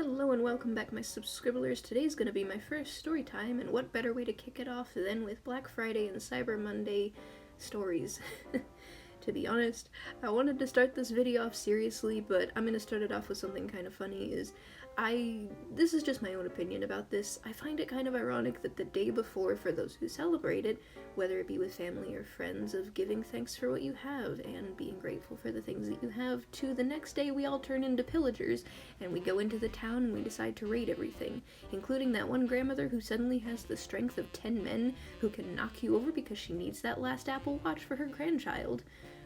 Hello and welcome back, my subscribblers. Today's gonna be my first story time, and what better way to kick it off than with Black Friday and Cyber Monday stories. To be honest, I wanted to start this video off seriously, but I'm gonna start it off with something kind of funny. This is just my own opinion about this. I find it kind of ironic that the day before, for those who celebrate it, whether it be with family or friends, of giving thanks for what you have and being grateful for the things that you have, to the next day we all turn into pillagers and we go into the town and we decide to raid everything, including that one grandmother who suddenly has the strength of 10 men who can knock you over because she needs that last Apple Watch for her grandchild.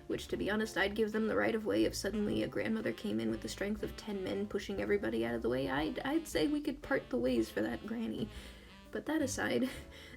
Which, to be honest, I'd give them the right of way if suddenly a grandmother came in with the strength of 10 men pushing everybody out of the way. I'd say we could part the ways for that granny. But that aside,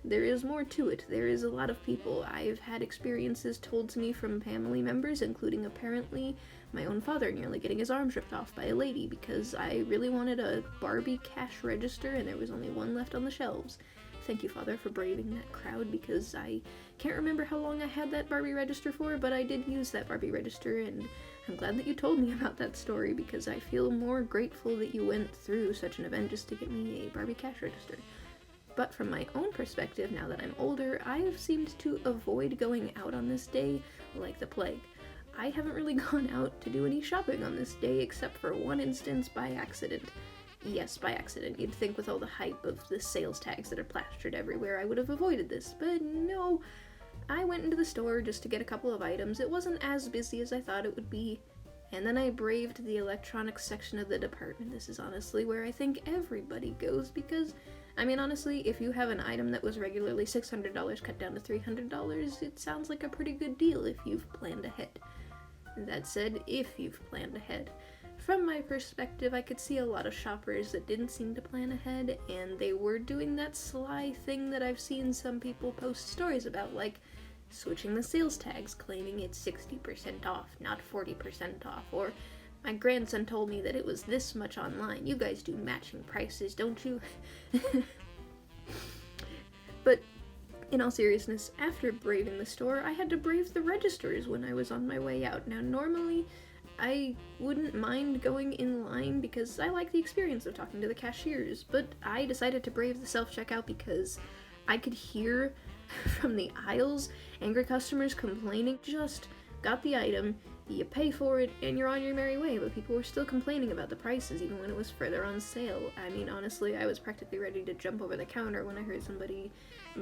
there is more to it. There is a lot of people. I've had experiences told to me from family members, including apparently my own father nearly getting his arms ripped off by a lady because I really wanted a Barbie cash register and there was only one left on the shelves. Thank you, Father, for braving that crowd, because I can't remember how long I had that Barbie register for, but I did use that Barbie register, and I'm glad that you told me about that story, because I feel more grateful that you went through such an event just to get me a Barbie cash register. But from my own perspective, now that I'm older, I've seemed to avoid going out on this day like the plague. I haven't really gone out to do any shopping on this day, except for one instance by accident. Yes, by accident. You'd think with all the hype of the sales tags that are plastered everywhere I would have avoided this, but no. I went into the store just to get a couple of items. It wasn't as busy as I thought it would be, and then I braved the electronics section of the department. This is honestly where I think everybody goes, because, I mean, honestly, if you have an item that was regularly $600 cut down to $300, it sounds like a pretty good deal if you've planned ahead. That said, if you've planned ahead. From my perspective, I could see a lot of shoppers that didn't seem to plan ahead, and they were doing that sly thing that I've seen some people post stories about, like switching the sales tags, claiming it's 60% off, not 40% off, or my grandson told me that it was this much online. You guys do matching prices, don't you? But in all seriousness, after braving the store, I had to brave the registers when I was on my way out. Now, normally, I wouldn't mind going in line because I like the experience of talking to the cashiers, but I decided to brave the self-checkout because I could hear from the aisles angry customers complaining. Just got the item, you pay for it, and you're on your merry way, but people were still complaining about the prices even when it was further on sale. I mean, honestly, I was practically ready to jump over the counter when I heard somebody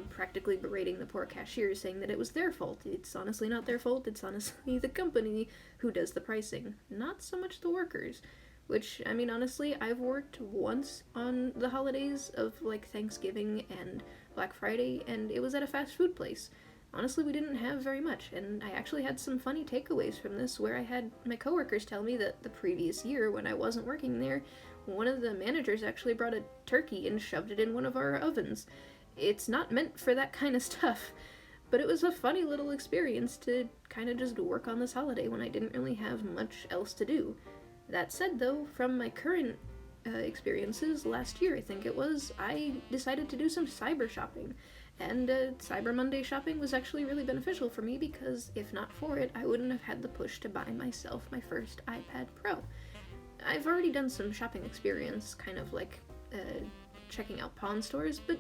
practically berating the poor cashier, saying that it was their fault. It's honestly not their fault, it's honestly the company who does the pricing, not so much the workers. Which, I mean, honestly, I've worked once on the holidays of, like, Thanksgiving and Black Friday, and it was at a fast food place. Honestly, we didn't have very much, and I actually had some funny takeaways from this, where I had my coworkers tell me that the previous year, when I wasn't working there, one of the managers actually brought a turkey and shoved it in one of our ovens. It's not meant for that kind of stuff, but it was a funny little experience to kind of just work on this holiday when I didn't really have much else to do. That said, though, from my current experiences, last year I think it was, I decided to do some cyber shopping. And Cyber Monday shopping was actually really beneficial for me because if not for it, I wouldn't have had the push to buy myself my first iPad Pro. I've already done some shopping experience, kind of like checking out pawn stores, but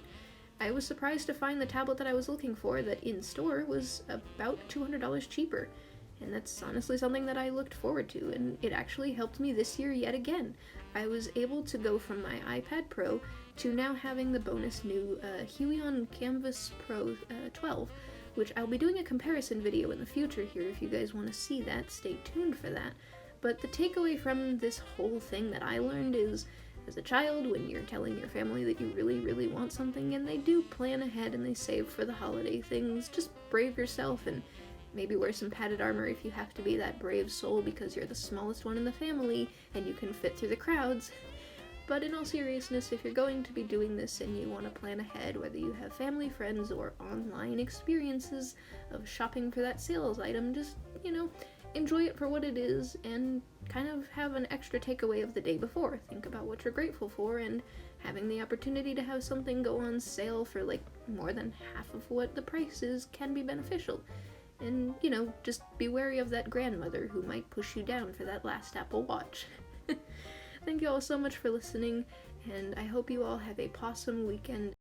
I was surprised to find the tablet that I was looking for that in store was about $200 cheaper. And that's honestly something that I looked forward to, and it actually helped me this year yet again. I was able to go from my iPad Pro to now having the bonus new Huion Canvas Pro 12, which I'll be doing a comparison video in the future here if you guys want to see that. Stay tuned for that. But the takeaway from this whole thing that I learned is, as a child, when you're telling your family that you really, really want something and they do plan ahead and they save for the holiday things, just brave yourself and maybe wear some padded armor if you have to be that brave soul because you're the smallest one in the family and you can fit through the crowds. But in all seriousness, if you're going to be doing this and you want to plan ahead, whether you have family, friends, or online experiences of shopping for that sales item, just, enjoy it for what it is and kind of have an extra takeaway of the day before. Think about what you're grateful for, and having the opportunity to have something go on sale for like more than half of what the price is can be beneficial. And, just be wary of that grandmother who might push you down for that last Apple Watch. thank you all so much for listening, and I hope you all have a possum weekend.